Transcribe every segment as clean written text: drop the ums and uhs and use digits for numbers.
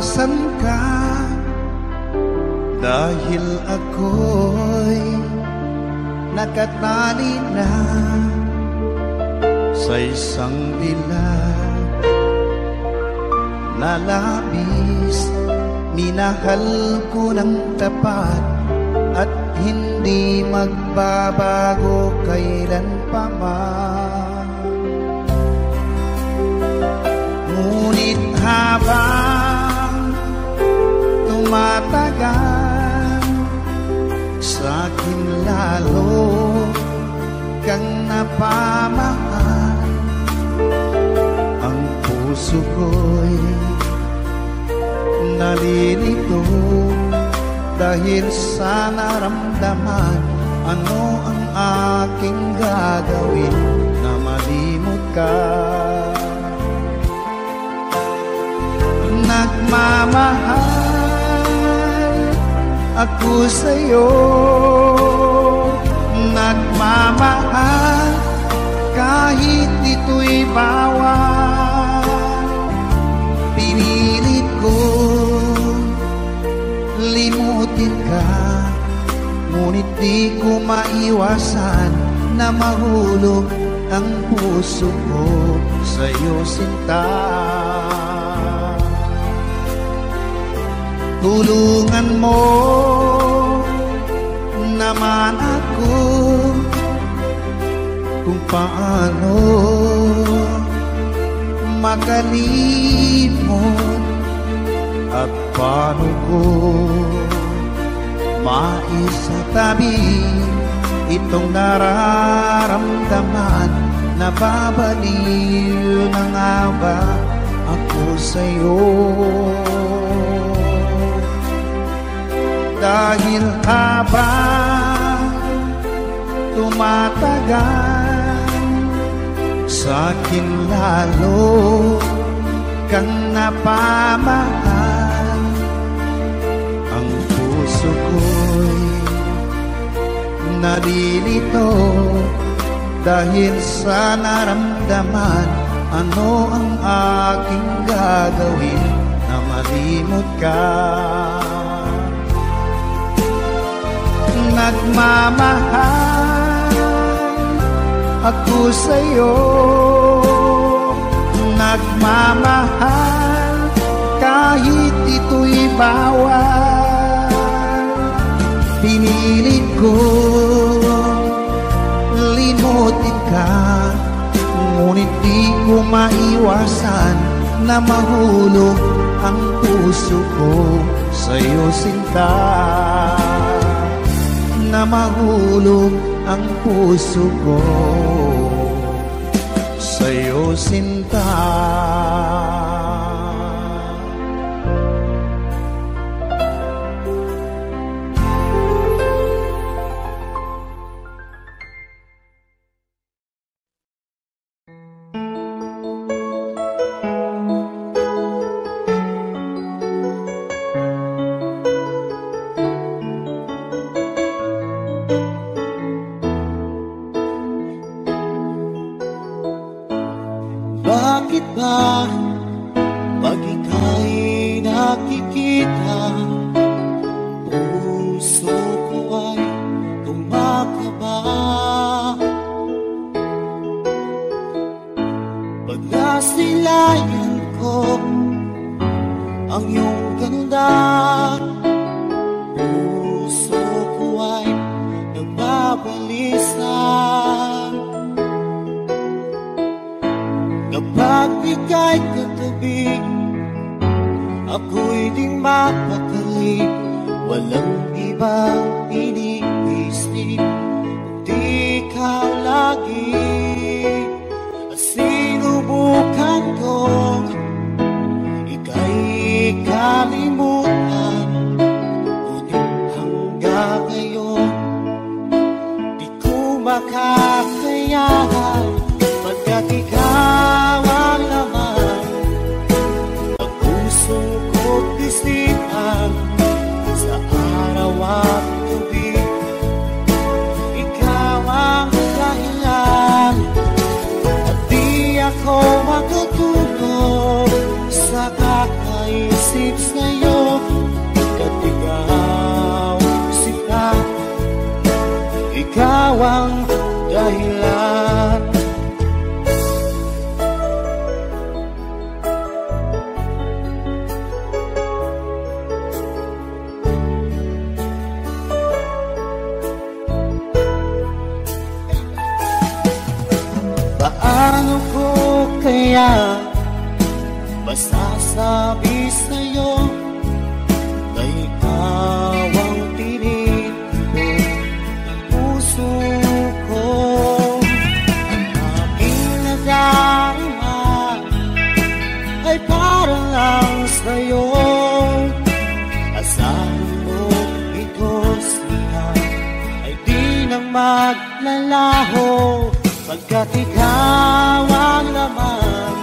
Iwasan ka dahil ako'y nakatali na sa isang dilag na labis. Minahal ko ng tapat at hindi magbabago kailan pa man. Ngunit habang tumatagal, sa'kin lalo kang napamahal. Ang puso ko'y nalilito dahil sa naramdaman. Ano ang aking gagawin na malimot ka? Nagmamahal ako sa'yo, nagmamahal kahit ito'y bawal. Pinilit ko limutin ka, ngunit di ko maiwasan na mahulog ang puso ko sa'yo, sinta. Tulungan mo naman ako kung paano makalimot at paano ko maisatabi itong nararamdaman. Nababaliw na nga ba ako sa'yo? Dahil habang tumatagal, sa'kin lalo kang napamahal. Ang puso ko'y nalilito dahil sa naramdaman. Ano ang aking gagawin na malimot ka? Nagmamahal ako sa'yo, nagmamahal kahit ito'y bawal. Pinilit ko limutin ka, ngunit di ko maiwasan na mahulog ang puso ko sa'yo, sinta. Na mahulog ang puso ko sa'yo, sinta. Bakit ba pag ika'y nakikita, puso ko ay kumakaba? Pag nasilayan ko ang iyong ganda, puso ko ay nagbabalisa. Kapag ika'y katabi, ako'y di mapakali. Walang ibang iniisip kundi ikaw lagi. At sinubukan kong ika'y kalimutan, ngunit hanggang ngayon di ko makakayanan. Pagkat ikaw ang laman ng puso ko't isipan, sa araw at gabi ikaw ang dahilan. At di ako matutulog sa kakaisip sa ikaw ang dahilan. Paano ko kaya masasabi sa'yo na ikaw ang tinitbo ng puso ko? Ang aking nadarama ay para lang sa'yo. Asahan mo ito siya ay di na maglalaho, pagkat ikaw ang laman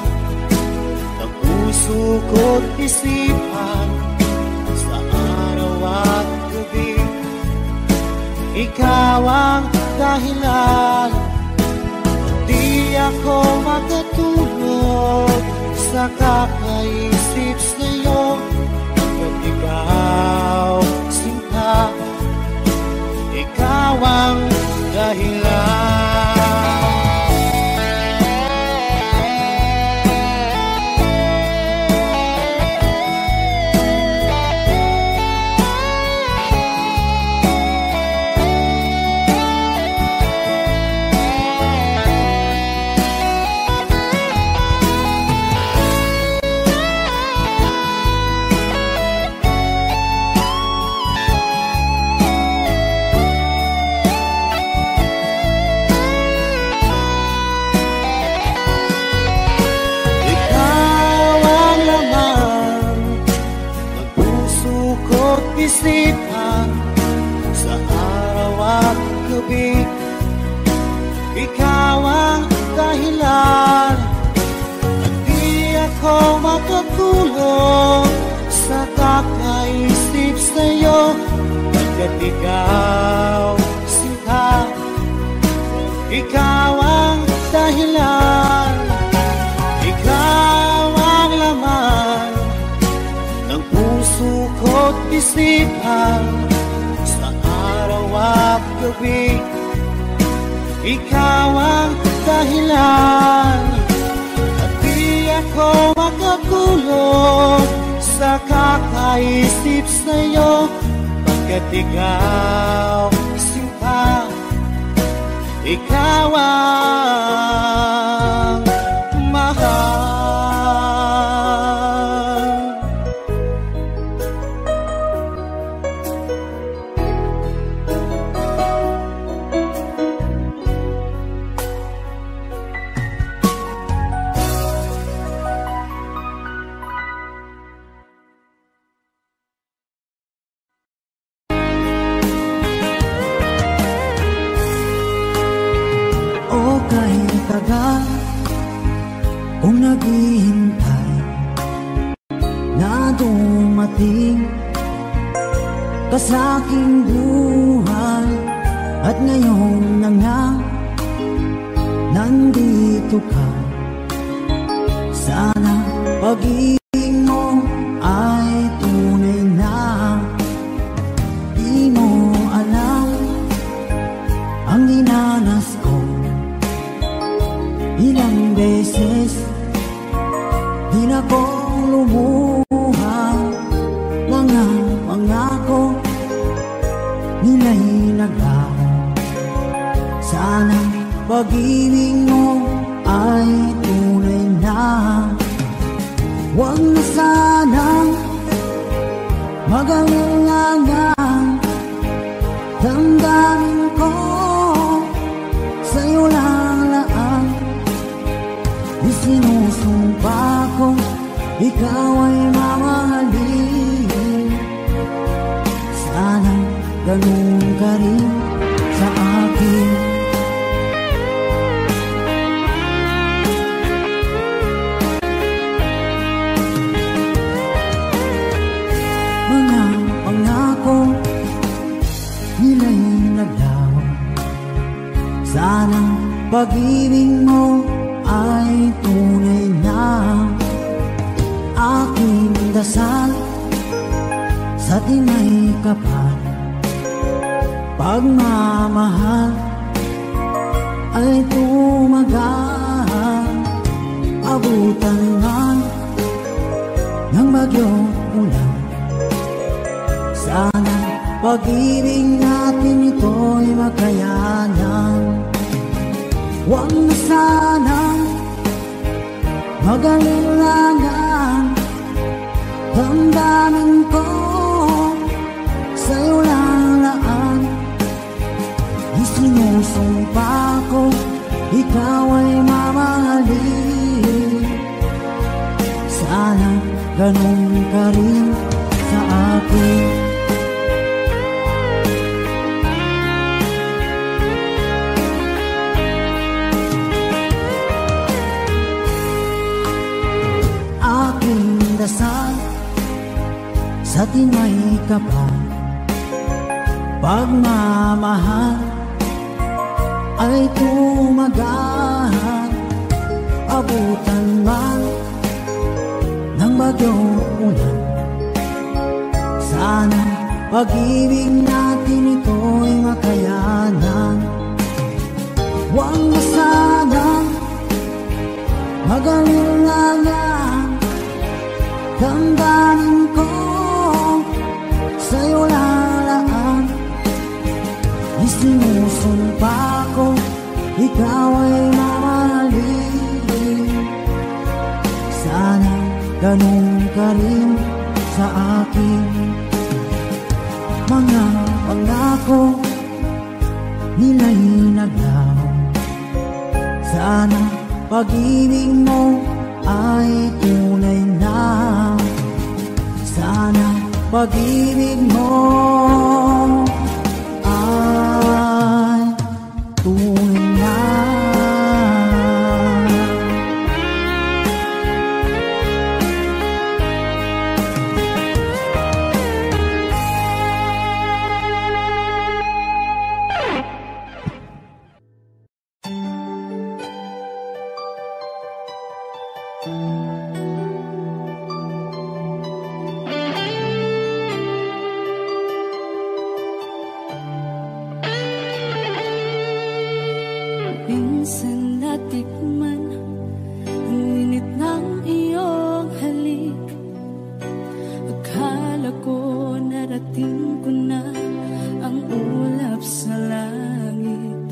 ng puso ko't isipan sa araw at gabi. Ikaw ang dahilan, di ako makatulog sa kakaisip sa'yo, pagkat ikaw sinta, ikaw ang dahilan. Isipan sa araw at gabi, ikaw ang dahilan, at di ako makatulog sa kakaisip sa'yo, pagkat ikaw sinta, ikaw ang dahilan, ikaw ang laman ng puso ko't isipan sa araw at gabi. Ikaw ang dahilan, at di ako makatulog sa kakaisip sa'yo, pagkat ikaw sinta, ikaw ang mahal. Kung naghihintay na dumating ka sa aking buhay, at ngayon na nga nandito ka, sana pag-ibig mo ay tunay na. Di mo alam ang dinanas ko, ilang beses di na ko lumuhang mga pangako nila'y naglaho. Sana pag-ibig mo ay tunay na. Huwag na sanang mag-alangang damdamin ko sa'yo lang laan. Isinusumpa ko ikaw ay mamahalin. Sana ganun ka rin sa akin. Mga pangako nila'y naglaho. Sana pag-ibig mo ay tunay na. Aking dasal sa tinay kapal, pagmamahal ay tumagal. Abutan man ng bagyong ulan. Sana pag-ibig natin ito'y makayanan. Huwag na sanang mag-alilangan. Damdamin ko sa'yo lalaan. Isinusumpa ko ikaw ay mamahalin. Sana ganun ka rin sa akin. Aking dasal sa tinay kapal, pagmamahal ay tumagal. Abutan man ng bagyong ulan. Sana pag-ibig natin ito'y makayanan. Huwag na sanang mag-alilangan. Damdamin ko sa'yo lalaan. Isinusumpa ko ikaw ay mamahalin. Sana ganun ka rin sa akin. Mga pangako nila'y naglaw. Sana pag-ibig mo ay tunay na. Sana pag-ibig mo ay tunay na. Minsan natikman ang init ng iyong halik. Akala ko narating ko na ang ulap sa langit.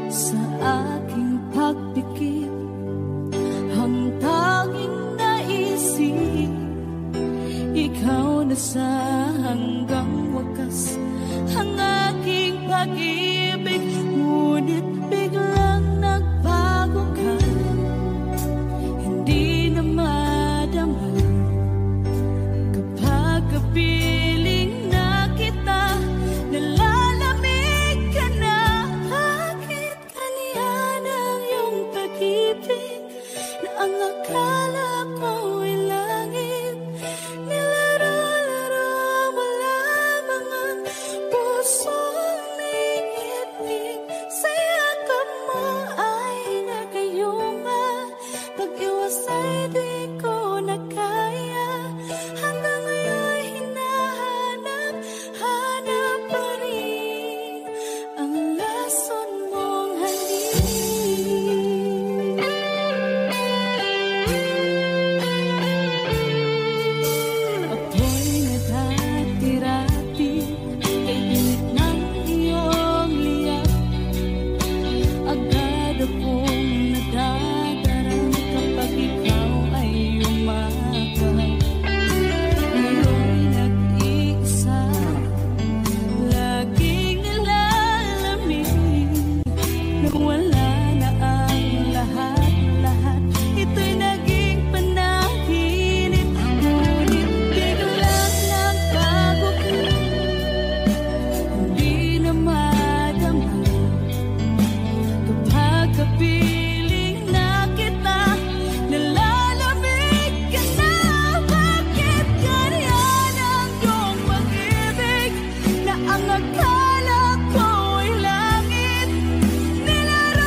Sa aking pagpikit, ang tanging naisip, ikaw na sa hanggang wakas ang aking pag-ibig. Ngunit biglang nagbago ka, hindi na madama. Kapag kapiling na kita, nalalamig ka na. Bakit kaniyan ang iyong pag-ibig na ang akala ko ay langit? Nilaro-laro mo lamang ang pusong niitig. Sayakap mo ay nagayuma, pag-iwas ay di ko na kaya. Hanggang ngayon hinahanap pa rin ang lason mong halik. Ako'y nadati-rati kay init ng iyong liyap. Agad akong nadadarang kapag ikaw ay umakay. Ngayon nag-iisa, laging nilalamig. Nang wala na ang lahat-lahat, ito'y naging panaginip. Ngunit biglang nagbago ka, hindi na madama. Kapag kapiling na kita, nalalamig ka na. Bakit ganyan ang iyong pag-ibig na ang akala ko ay langit? Nilaro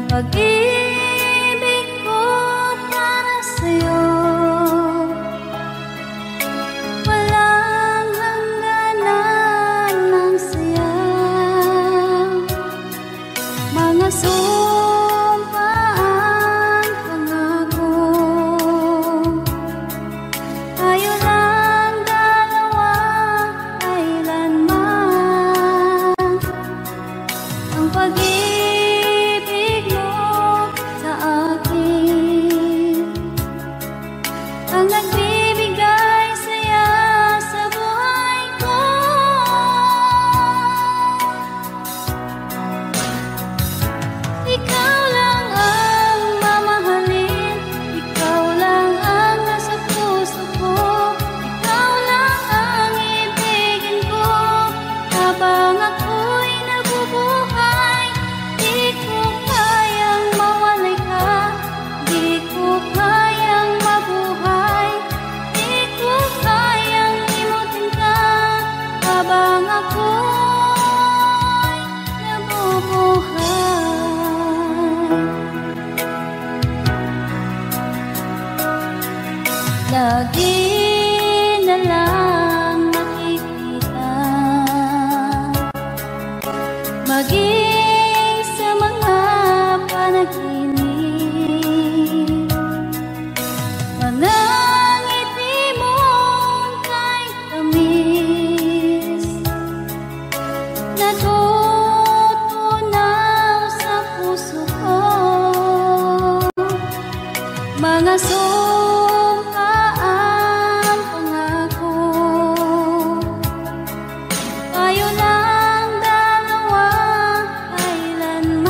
Pag-ibig ko para sa'yo, walang hangganan ng saya. Mga sumpaan, pangako, tayo lang dalawa kailanman. Ang pag-ibig mo sa akin ang nagbibigay saya sa buhay ko. Ikaw lang ang mamahalin, ikaw lang ang nasa puso ko, ikaw lang ang ibigin ko habang ako'y nabubuhay. Di ko kayang mawalay ka, di ko kayang mabuhay, di ko kayang limutin ka habang ako'y nabubuhay. Lagi na lang nakikita, maging sa mga panaginip, mga ngiti mong kahit tamis, natutunaw sa puso ko. Mga sumpaan, pangako, tayo lang dalawa kailanman.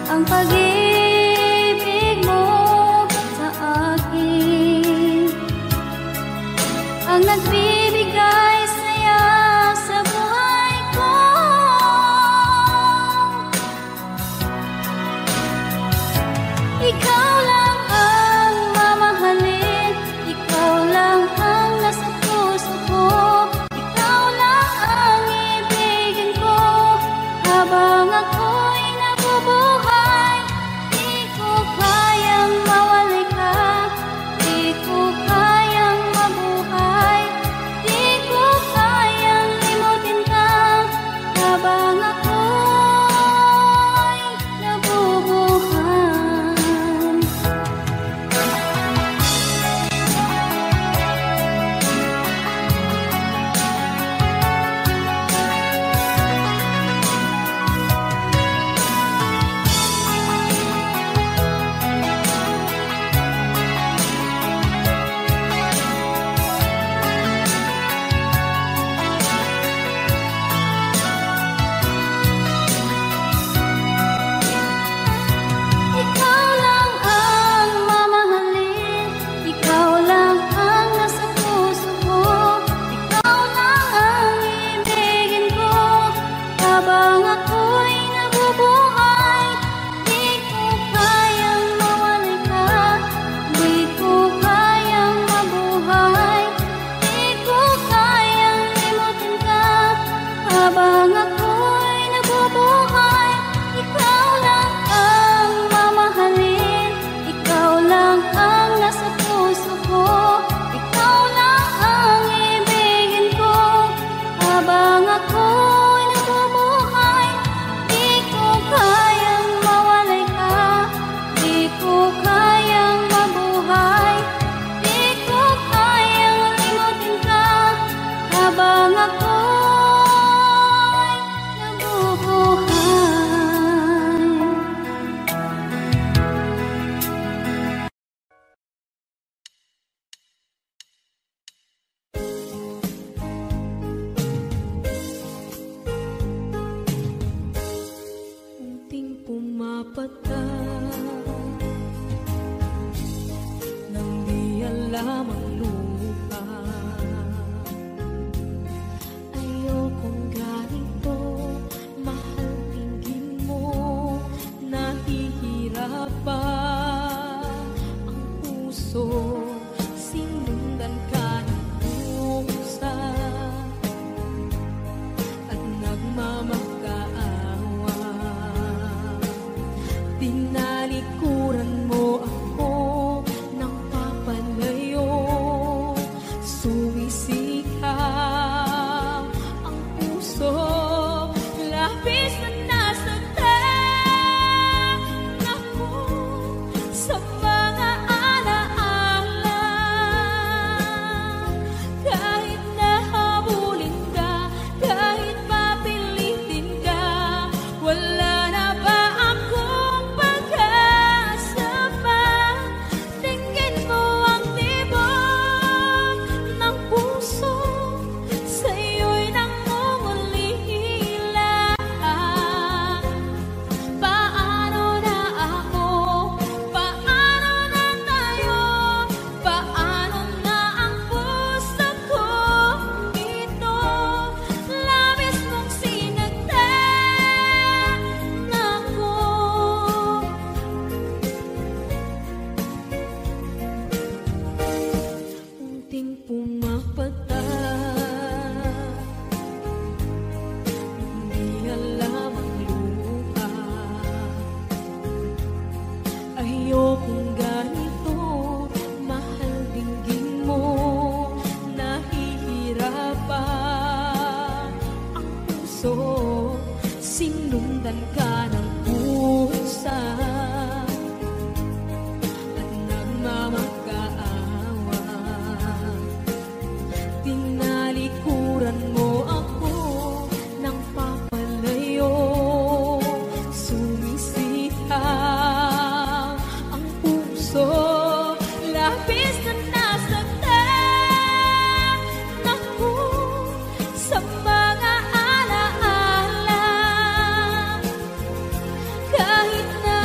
Ang pag-ibig mo sa akin ang nagbibigay saya sa buhay ko. Ikaw lang ang mamahalin, ikaw lang ang nasa puso ko, ikaw lang ang ibigin ko habang ako'y nabubuhay. Di ko kayang mawalay ka, di ko kayang mabuhay, di ko kayang limutin ka habang ako'y nabubuhay. Ikaw lang ang mamahalin, ikaw lang ang nasa puso ko, ikaw lang ang ibigin ko habang ako'y nabubuhay. Di ko kayang mawalay ka, di ko kayang mabuhay, di ko kayang limutin ka habang ako'y nabubuhay. Ikaw lang ang mamahalin, ikaw lang ang nasa puso ko, ikaw lang ang ibigin ko habang ako'y nabubuhay. Di ko kayang mawalay ka, di ko kayang mabuhay, di ko kayang limutin ka habang ako'y nabubuhay. Unting pumapatak nang di alam ang lupa. Ayokong ganito, mahal, tingin mo, nahihirapan ang puso. Sinundan ka ng pusa at nagmamakaawa. parusa at nagmamakaawa. Tinalikuran mo ako ng papalayo, sumisitaw ang puso, labis na nasaktan ako sa mga alaala. Kahit na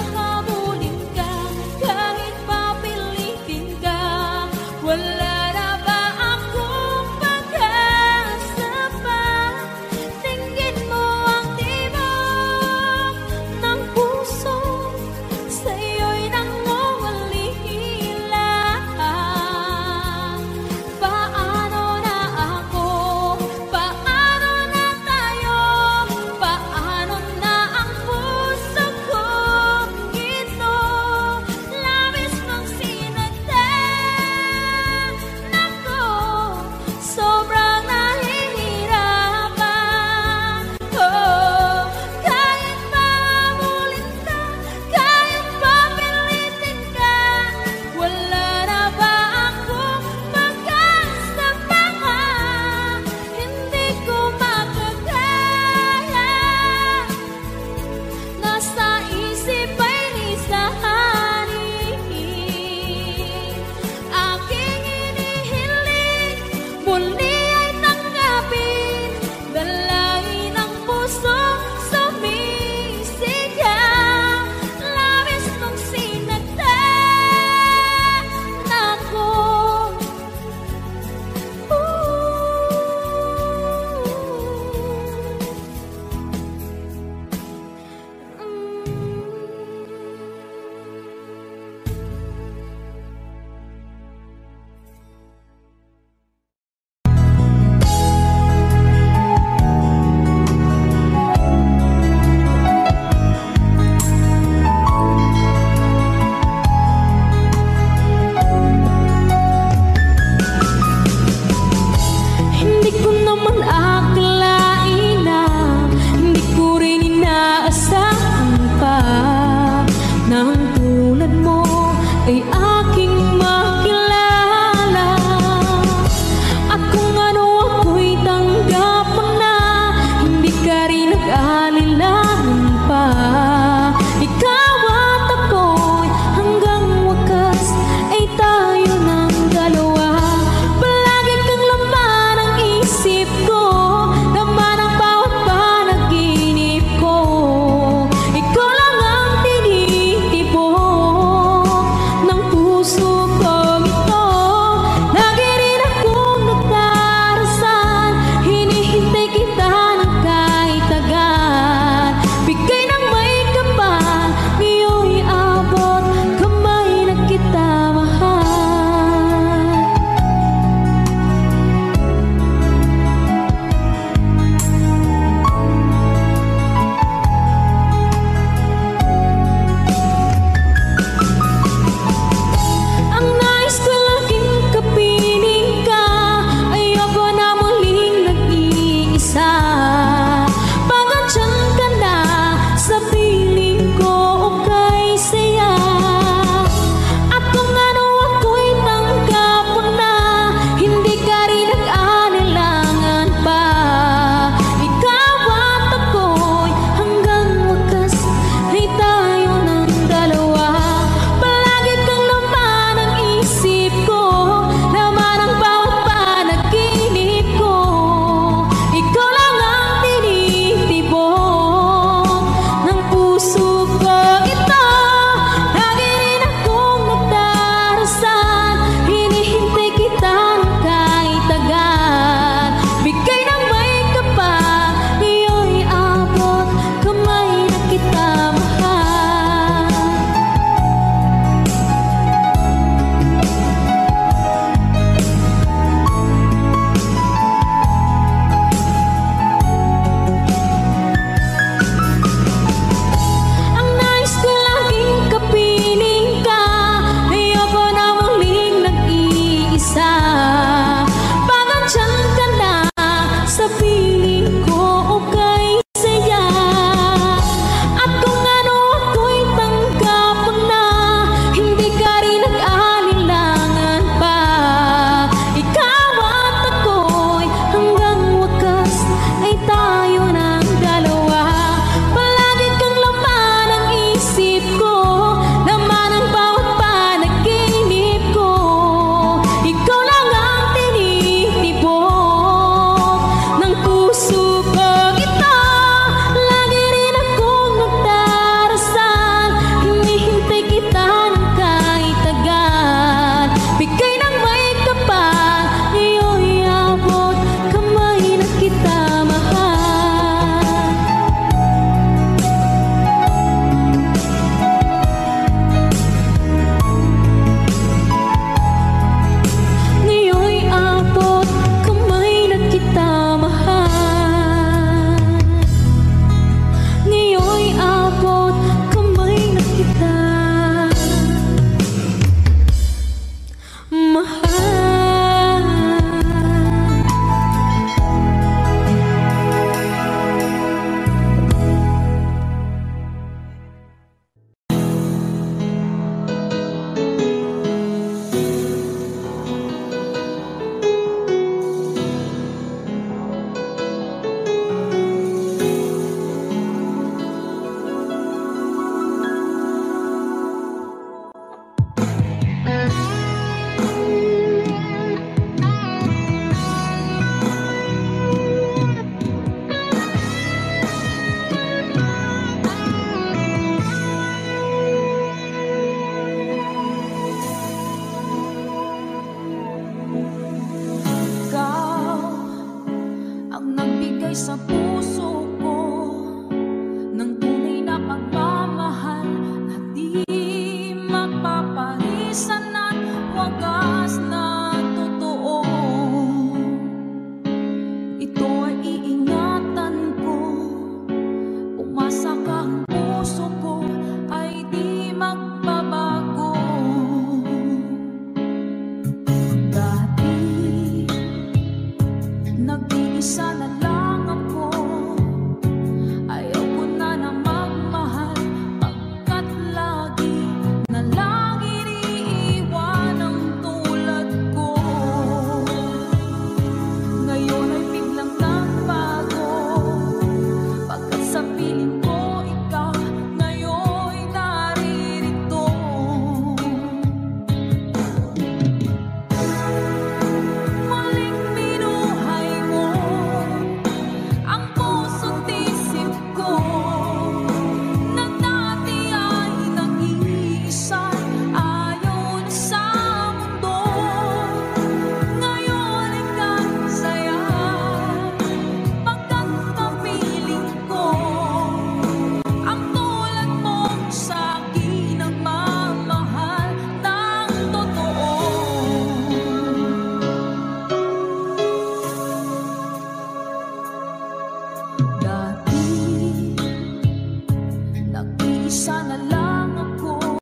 Isa na lang ako,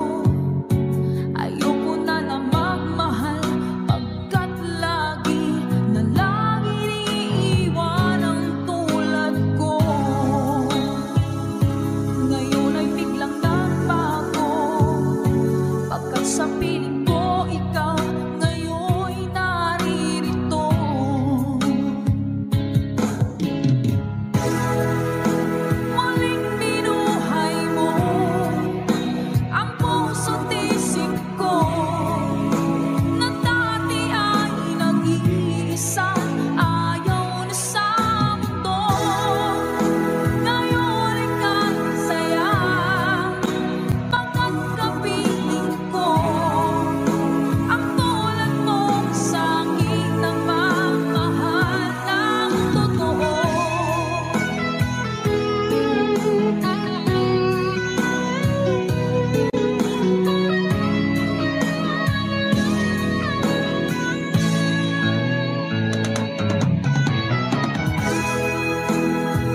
ayoko na na magmahal, pagkat lagi na lang iniiwan ang tulad ko. Ngayon ay biglang nagbago, pagkat sa piling ko ikaw ngayon'y naririto. Muling binuhay mo ang puso't isip ko, na dati ay nag-iisa, ayaw na sa mundo. Ngayon ika'y saya, pagkat kapiling ko ang tulad mo sa aking nagmamahal ng totoo.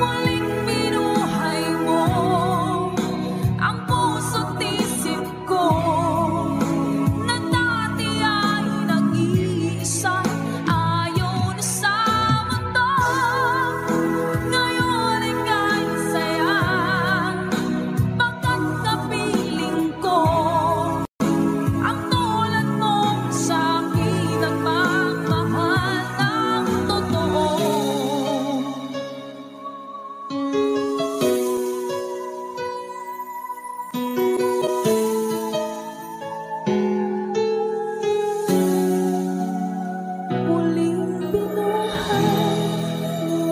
Muling binuhay mo ang puso't isip ko, na dati ay nag-iisa, ayaw na sa mundo. Ngayon ika'y saya, pagkat kapiling ko ang tulad mo sa aking nagmamahal ng totoo. Muling binuhay mo.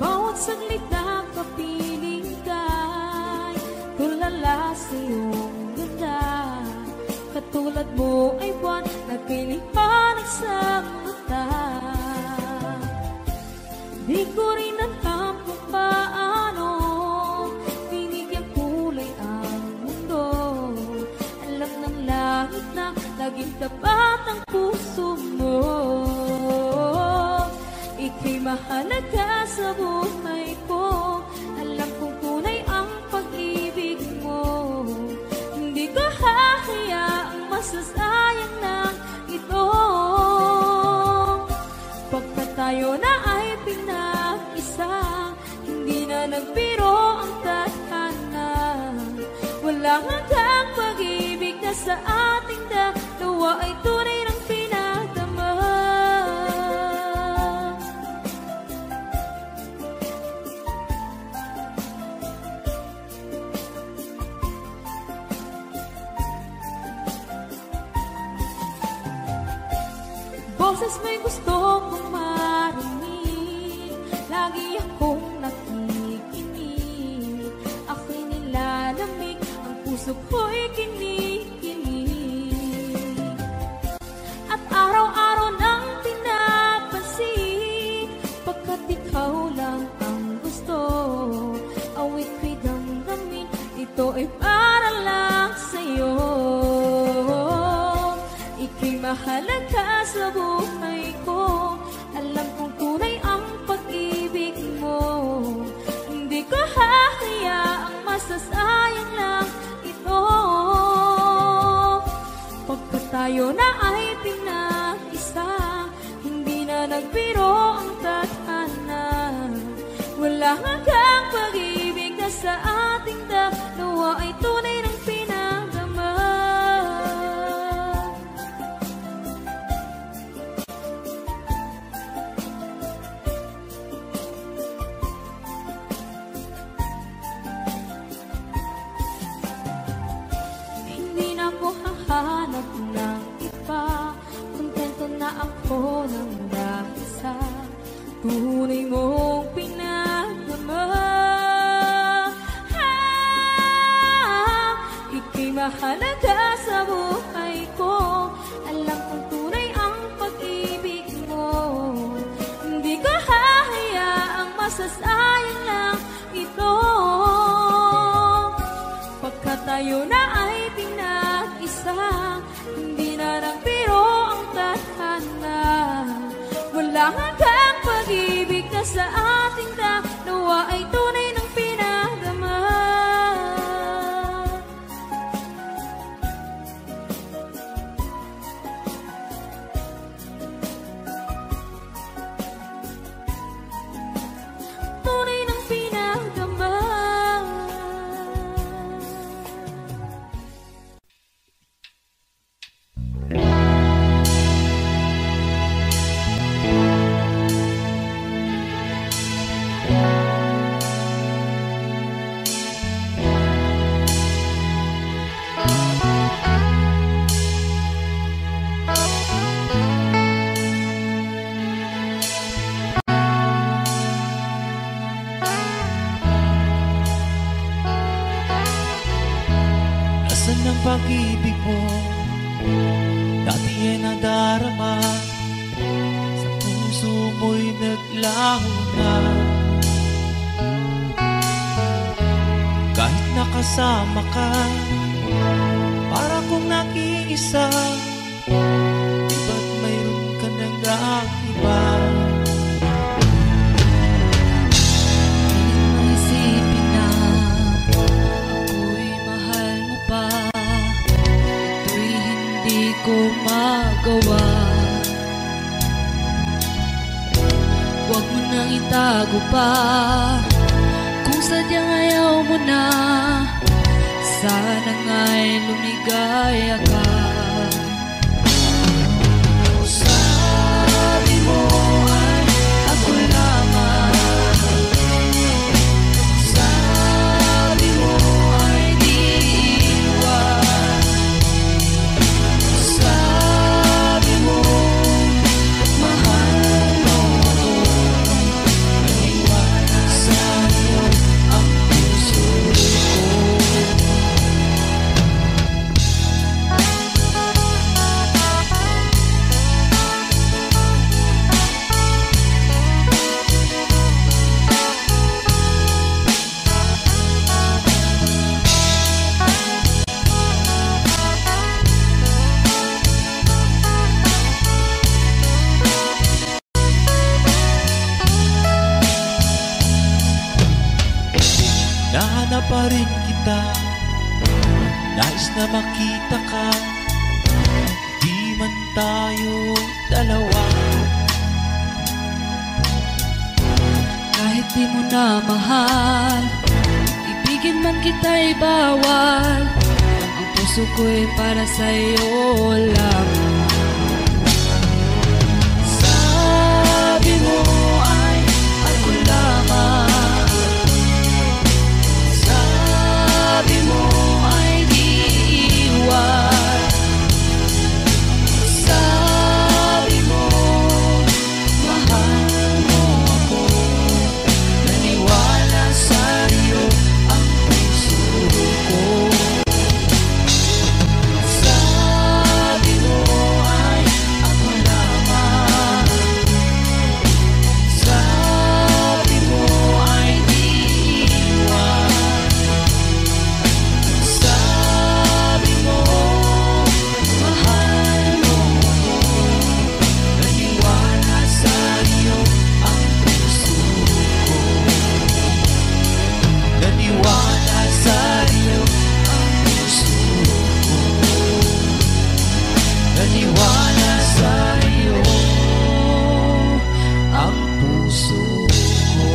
Bawat saglit na kapiling ka'y tulala sa iyong ganda. Katulad mo ay buwan na kinipanag sa mata. Di ko rin alam kung paano binigyan kulay ang mundo. Alam ng langit na laging tapat ang puso mo. Ika'y mahalaga sa buhay ko. Alam kong tunay ang pag-ibig mo. Hindi ko hahayaang masasayang na ito. Pagkat tayo na ay pinag-isa, hindi na nagbiro ang tadhana. Walang hanggang pag-ibig na sa ating dalawa ay tunay ng pinagdama. Boses mo'y gusto kong marinig, lagi akong nakikinig. Ako'y nilalamig, ang puso ko'y kinikinig. At araw-araw nang pinapansin, pagkat ikaw lang ang gusto. Awit ko'y damdamin, ito ay para lang sa'yo. Ika'y mahalaga sa buhay ko. Alam kong tunay ang pag-ibig mo. Hindi ko hahayaang masasayang lang ito. Pagkat tayo na ay pinag-isa, hindi na nagbiro ang tadhana. Wala hanggang pag-ibig na sa ating dalawa ay tunay ng pinagdama. Hindi na ako hahanap ng iba, kontento na ako ng dahil sa tunay mong pinagdama. mahalaga sa buhay ko. Alam kong tunay ang pag-ibig masasayang lang ito. Pagkat tayo na ay pinag-isa, hindi na nagbiro ang tadhana. Wala hanggang pag-ibig na sa ating dalawa ay tunay ng pinagdama. Tunay ng pinagdama. Nasaan ang pag-ibig mo? Dati ay nadarama, sa puso mo'y naglaho na. Kahit nakasama ka, para kong nag-iisa, di ba't mayroon ka nang iba? Isipin na ako'y mahal mo pa, ito'y hindi ko magawa. Huwag mo nang itago pa, kung sadyang ayaw mo na, sana nga'y lumigaya ka. Sabi mo ay ako lamang, sabi mo ay di iwan, sabi mo mahal mo ako, naniwala sa'yo ang puso ko. Nahanap pa rin kita, nais na makita ka, di man tayo dalawa. Kahit di mo na mahal, ibigin man kita'y bawal, ang puso ko'y para sa'yo lamang. Sabi mo ay ako lamang, sabi mo ay di iwan, sabi mo mahal mo ako, naniwala sa'yo ang puso ko. Sabi mo ay ako lamang, sabi mo ay di iwan, sabi mo mahal mo ako, naniwala sa'yo ang puso ko. Naniwala sa'yo ang puso ko, naniwala sa'yo ang puso ko.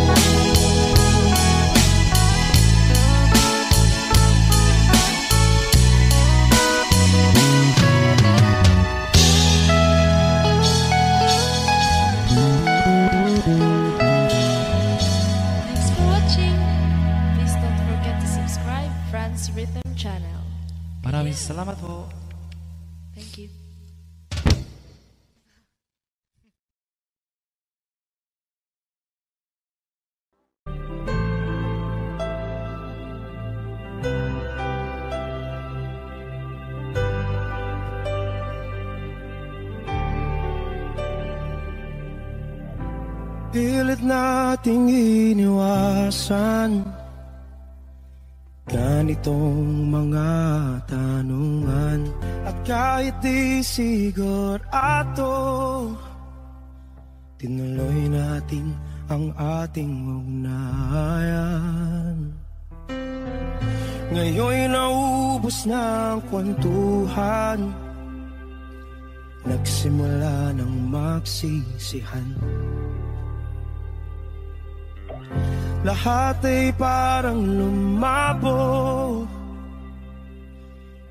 Thanks for watching. Please don't forget to subscribe Franz Rhythm Channel. Maraming salamat po. Thank you. Pilit nating iniwasan ganitong mga tanungan. At kahit di sigurado, tinuloy natin ang ating ugnayan. Ngayon'y naubos na ang kwentuhan, nagsimula ng magsisihan. Lahat ay parang lumabo,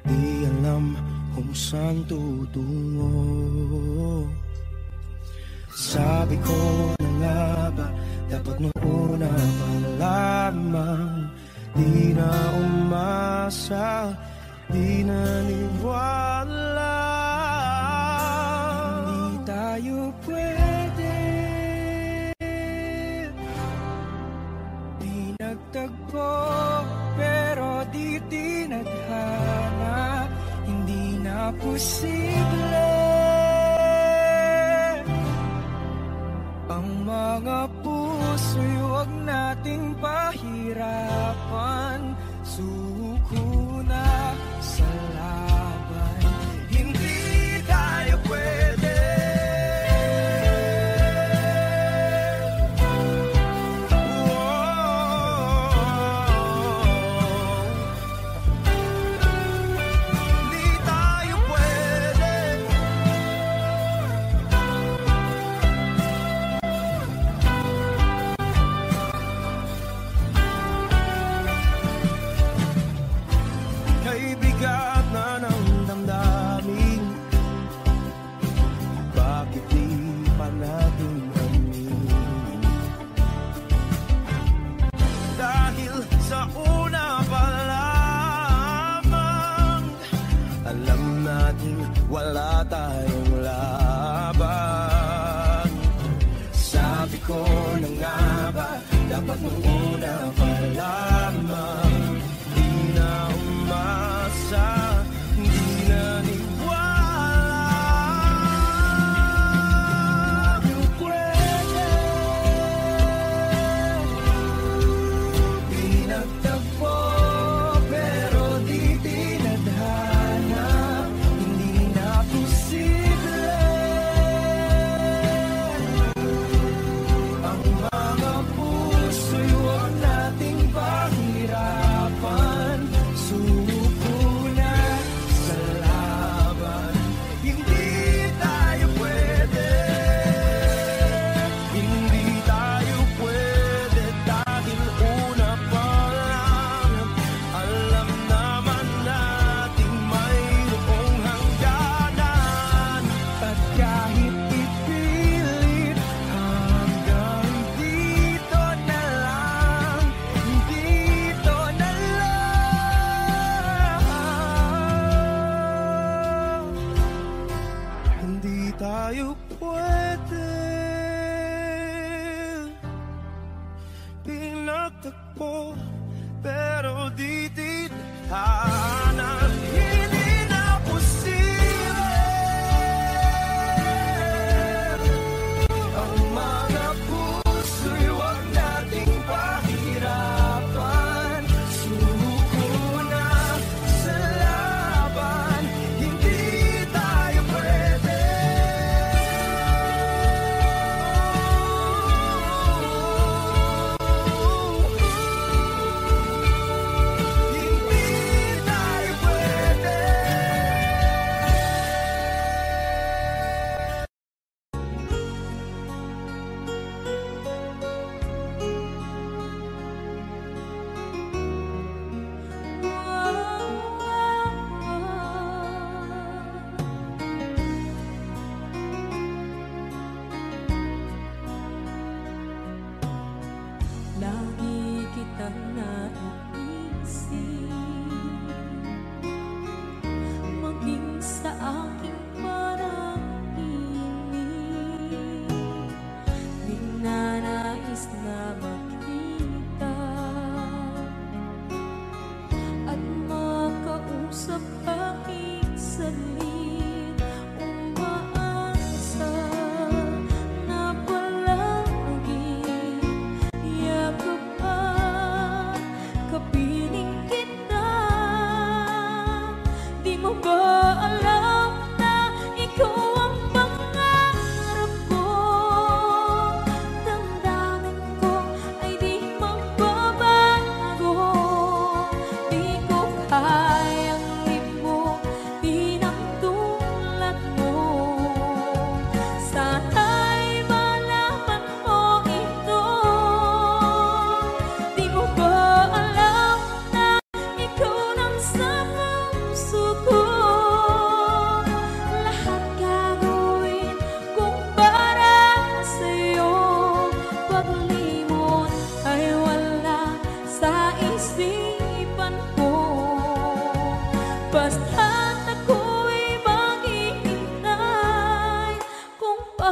di alam kung saan tutungo. Sabi ko na nga ba, dapat nung una pa lamang, di na umasa, di naniwala. Hindi tayo pwede, di nagtagpo, pero di tinadhana. Hindi na posible ang mga puso'y huwag nating pahirapan. Suko na sa laban, hindi tayo pwede. Hindi tayo pwede. Kay bigat na ng damdamin, bakit di pa natin aminin? Dahil sa una pa lamang, alam natin wala tayong laban. Sabi ko na nga ba, dapat nung una pa lamang, di na umasa, di naniwala. Yung pwede, di nagtagpo, pero di tinadhana. Hindi na posible ang mga puso'y huwag nating pahirapan.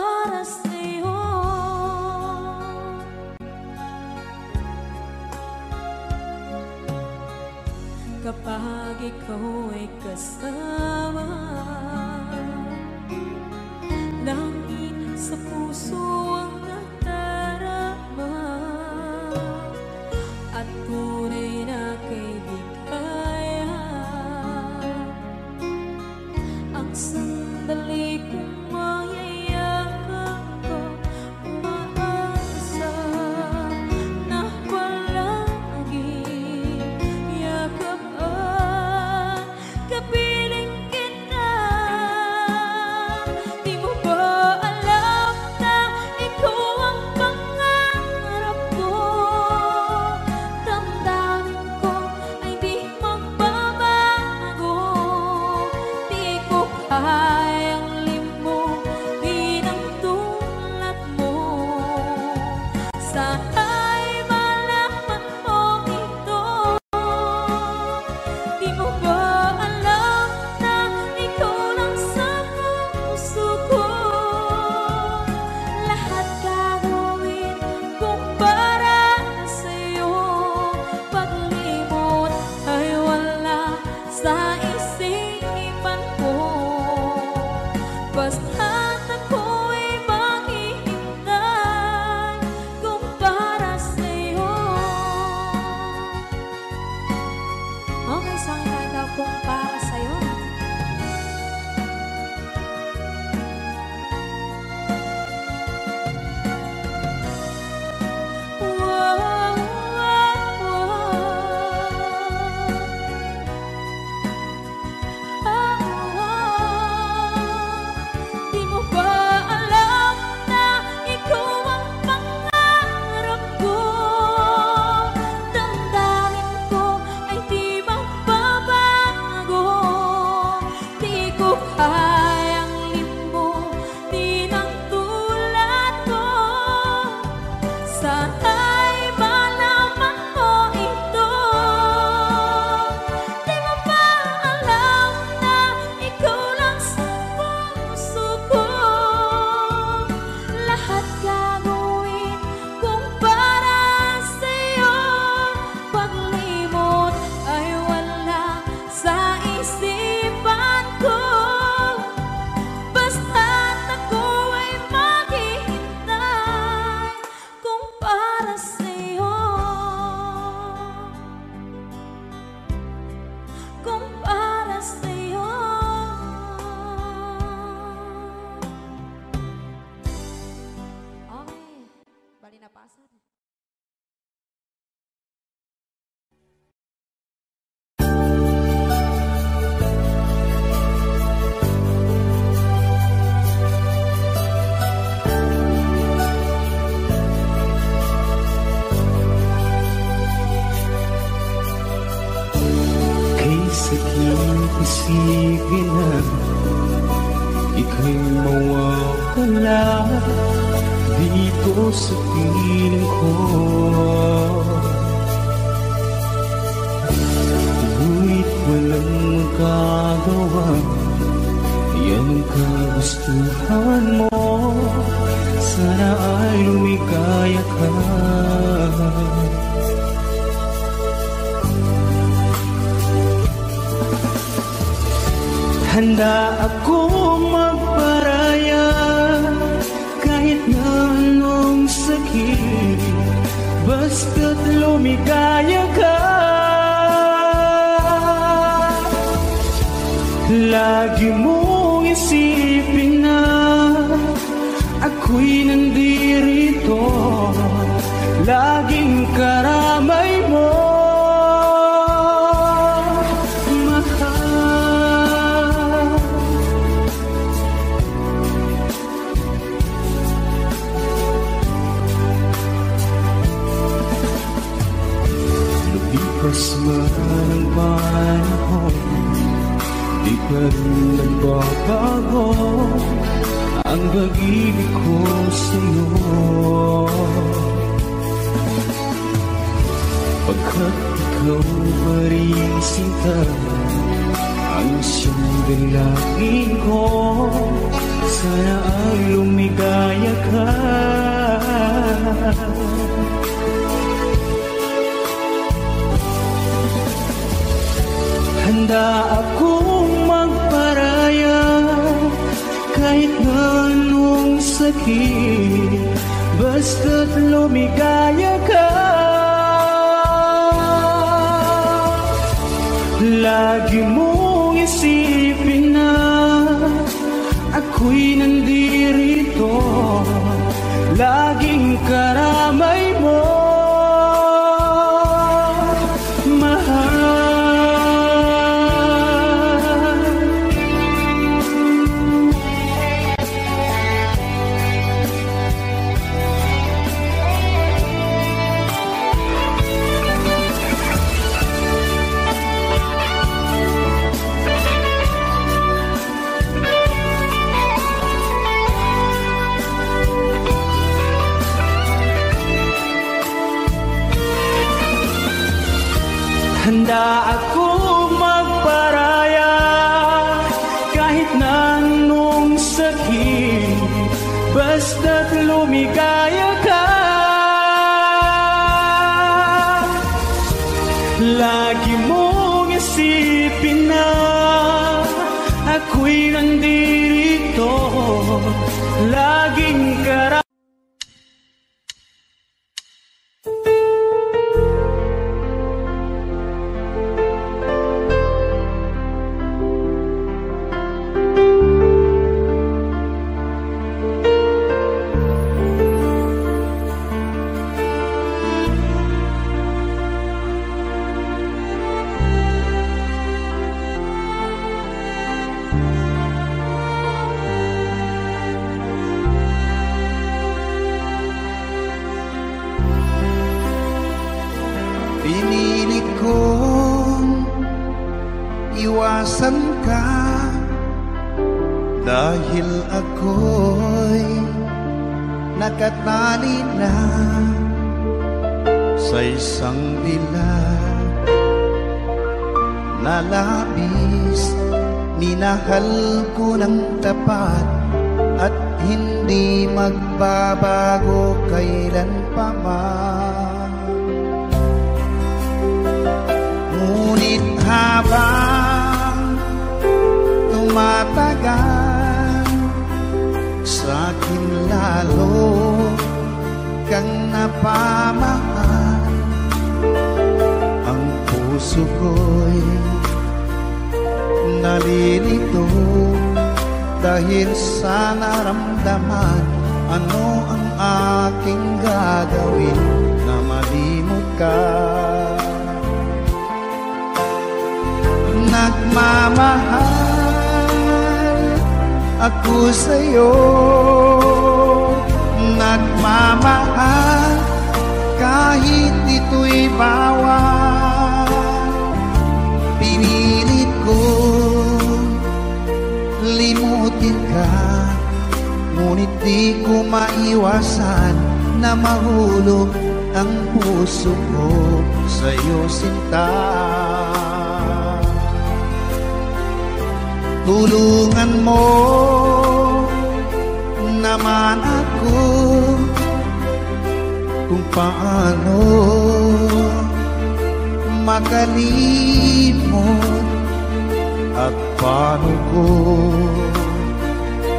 para sa'yo. Kapag ikaw ay kasama, langit sa puso ang nadarama, at tunay na kaibigan. Ang sandali kong mayayakap ko, umaasa na palagi yakap at kapiling kita. Di mo ba alam na ikaw ang pangarap ko? Damdamin ko ay di magbabago. Di ko kayang limutin ang tulad mo. Sana'y malaman mo ito. Di mo ba alam na ikaw lang sa puso ko? Lahat gagawin kung para sa'yo. Paglimot ay wala sa isipan ko. Basta't ako'y maghihintay kung para sa'yo. Okay, saan kanta kung para sa'yo? Wow, wow, Di mo ba alam na ikaw ang pangarap ko? Damdamin ko ay di magbabago. Di ko kayang limutin ang tulad ko. Sana'y malaman mo ito. Di mo ba alam na ikaw lang sa puso ko? Lahat gagawin kung para sa'yo. Paglimot ay wala sa isipan ko. Basta't ako ay maghihintay kung para sa'yo. Kung para sa'yo. Okay, bali na pasan. Kay sakit isipin na ika'y mawawala dito sa piling ko. Ngunit walang magagawa, yan ang kagustuhan mo. Sana ay lumikaya ka. Handa ako magparaya kahit na anong sakit, basta't lumikaya ka. Lagi mong isipin na ako'y nandirito, laging karamay mo. Lumipas man ang panahon, di pa rin nagbabago ang pag-ibig ko sa'yo. Pagkat ikaw pa rin sinta ang siyang dalangin ko, Sana ay lumigaya ka. Handa akong magparaya kahit na anong sakit, basta't lumigaya ka. Lagi mong isipin na ako'y nandirito, laging karamay mo, mahal. Handa akong magparaya kahit na anong sakit, basta't lumigaya ka. Lagi mong isipin na ako'y nandirito, laging karamay. Pinilit kong iwasan ka dahil ako'y nakatali na sa isang dilag na labis. Minahal ko ng tapat at hindi magbabago kailan pa man. Ngunit habang tumatagal, sa'kin lalo kang napamahal. Ang puso ko'y nalilito dahil sa naramdaman. Ano ang aking gagawin na malimot ka? Nagmamahal ako sa'yo, nagmamahal kahit ito'y bawal. Pinilit ko limutin ka, ngunit di ko maiwasan na mahulog ang puso ko sa'yo, sinta. Tulungan mo naman ako kung paano makalimot at paano ko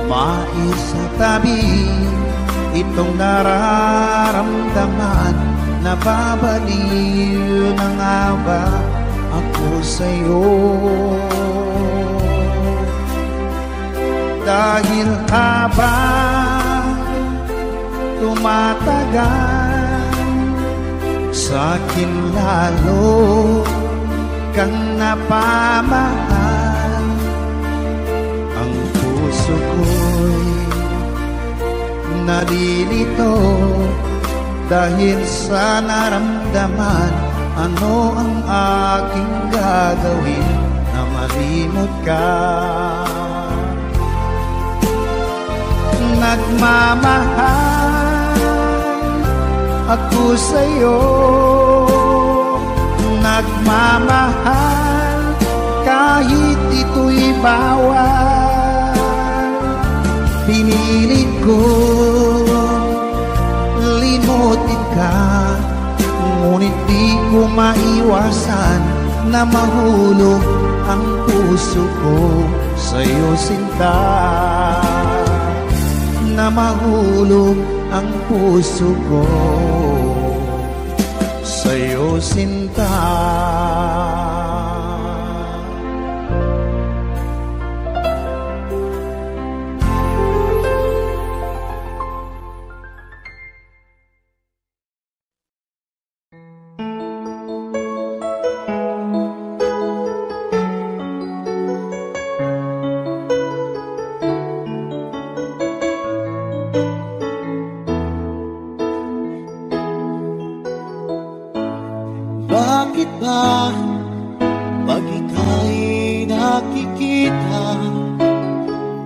maisatabi itong nararamdaman. Nababaliw na nga ba ako sa'yo? Dahil habang tumatagal, sa'kin lalo kang napamahal. Ang puso ko'y nalilito dahil sa naramdaman. Ano ang aking gagawin na malimot ka? Nagmamahal ako sa'yo, nagmamahal kahit ito'y bawal. Pinilit ko limutin ka, ngunit di ko maiwasan na mahulog ang puso ko sa'yo, sinta. Na mahulog ang puso ko sa'yo, sinta. Bakit ba pag ika'y nakikita,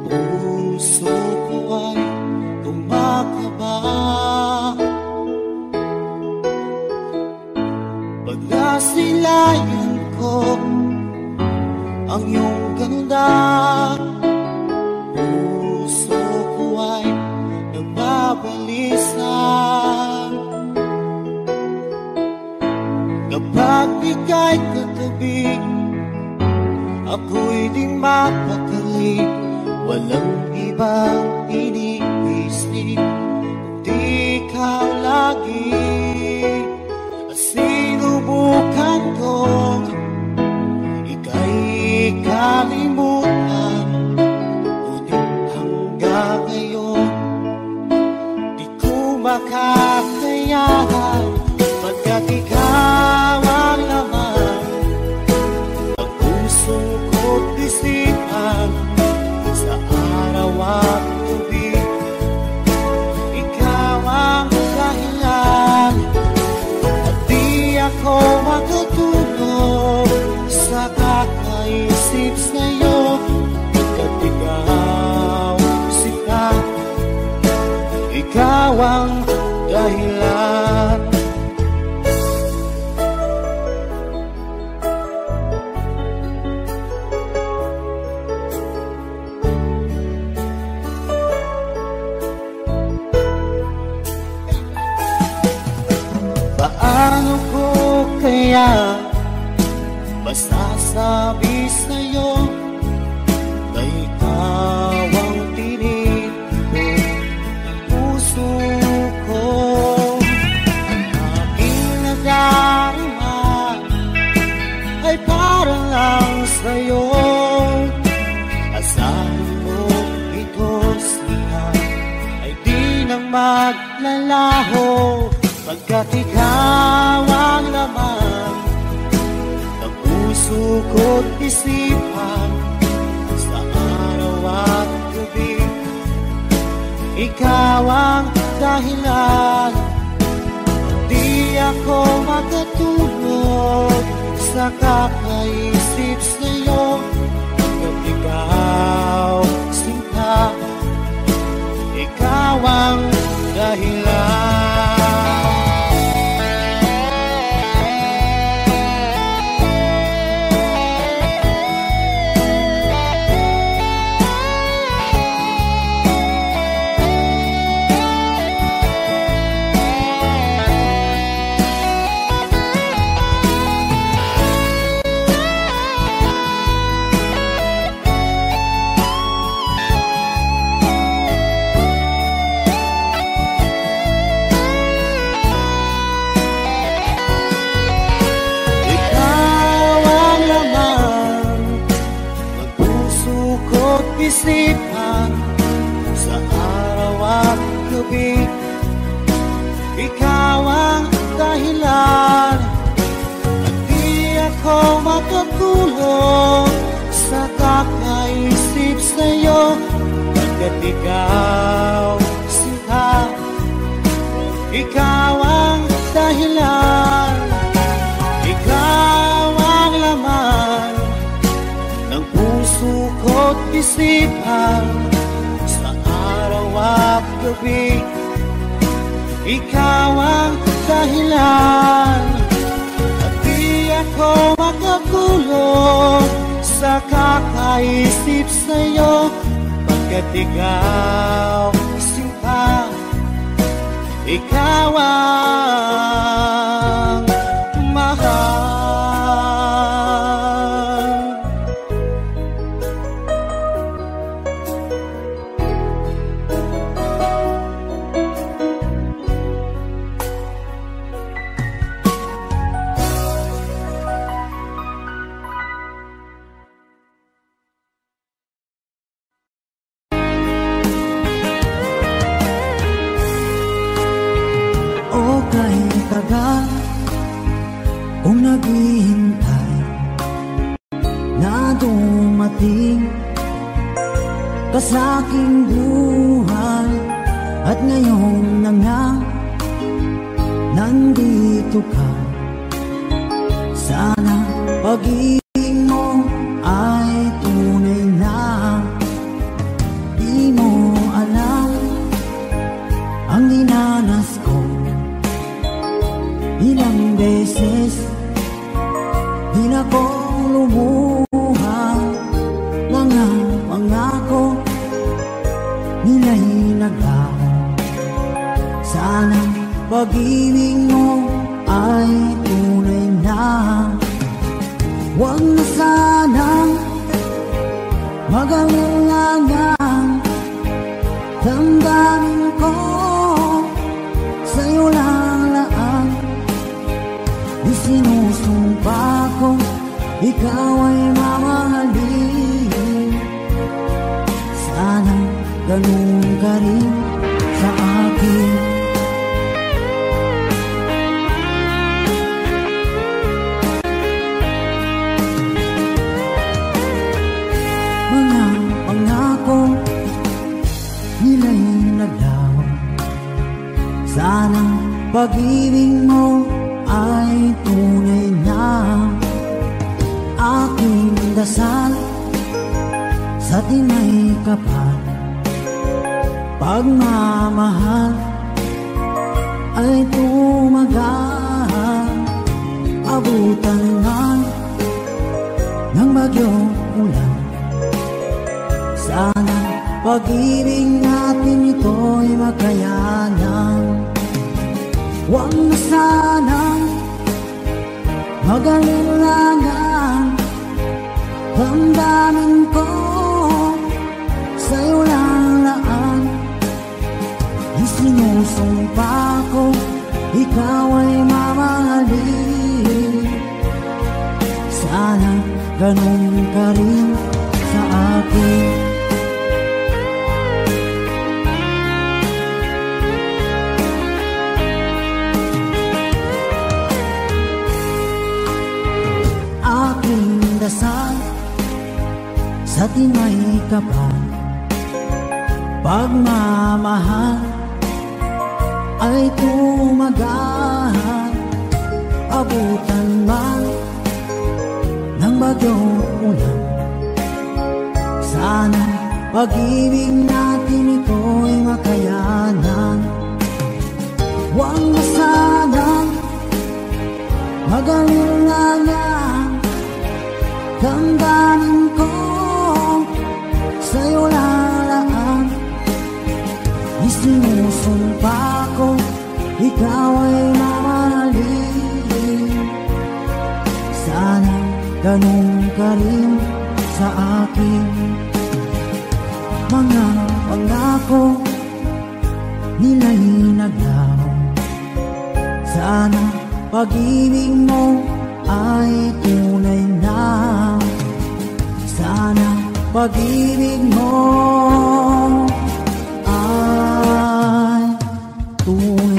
puso ko ay kumakaba? Pag nasilayan ko ang iyong ganda, puso ko ay nababalisa. Kapag ika'y katabi, ako'y di mapakali. Walang ibang iniisip, kundi ikaw lagi. At sinubukan kong ika'y kalimutan, ngunit hanggang ngayon di ko makakayanan. Pagkat ikaw ang laman ng puso ko't isipan, sa araw at gabi ikaw ang dahilan. At di ako matutulog sa kakaisip sa'yo, pagkat ikaw sita, ikaw ang dahilan. Paano ko kaya masasabi sa'yo na ikaw ang tinig ko ng puso ko? Ang aking nadarama ay para lang sa'yo. Asahan mo ito siya ay di nang maglalaho, pagkat ikaw ang laman ng puso ko't isipan, sa araw at gabi ikaw ang dahilan. Di ako makatulog sa kakaisip sa'yo, pagkat ikaw sinta, ikaw ang dahilan. Isipan sa araw at gabi, ikaw ang dahilan. At di ako makatulog sa kakaisip sa'yo, pagkat ikaw sinta, ikaw ang dahilan. Ikaw ang laman ng puso ko't isipan, sa araw at gabi ikaw ang dahilan. At di ako makatulog sa kakaisip sa'yo, Pagkat ikaw sinta, ikaw ang mahal. Kung naghihintay na dumating ka sa aking buhay, at ngayon na nga nandito ka. Sana pag-ibig mo ay tunay na. Di mo alam ang dinanas ko. Ilang beses di na ko lumuha, mga pangako nila'y naglaho. Sana pag-ibig mo ay tunay na. Huwag na sanang mag-alinlangan, damdamin ko sa'yo lang laan. Isinusumpa ko, ikaw ay mamahalin. Sana ganun ka rin sa akin. Mga pangako nila'y naglaho. Sana pag-ibig mo ay tunay na. Aking dasal sa tinay kapal, pagmamahal ay tumagal. Abutan man ng bagyong ulan, sana pag-ibig natin ito'y makayanan. Huwag na sanang mag-alinlangan, damdamin ko sa'yo lang laan. Isinusumpa ko, ikaw ay mamahalin. Sana ganun ka rin sa akin. Dasal sa tinay kapal, pagmamahal ay tumagal. Abutan man ng bagyong ulan, sana pag-ibig natin ito'y makayanan. Huwag na sanang mag-alinlangan, damdamin ko sa'yo lalaan. Isinusumpa ko, ikaw ay mamahalin. Sana ganun ka rin sa akin. Mga pangako nila'y naglaho. Sana pag-ibig mo ay tunay na. Sana pag-ibig mo ay tunay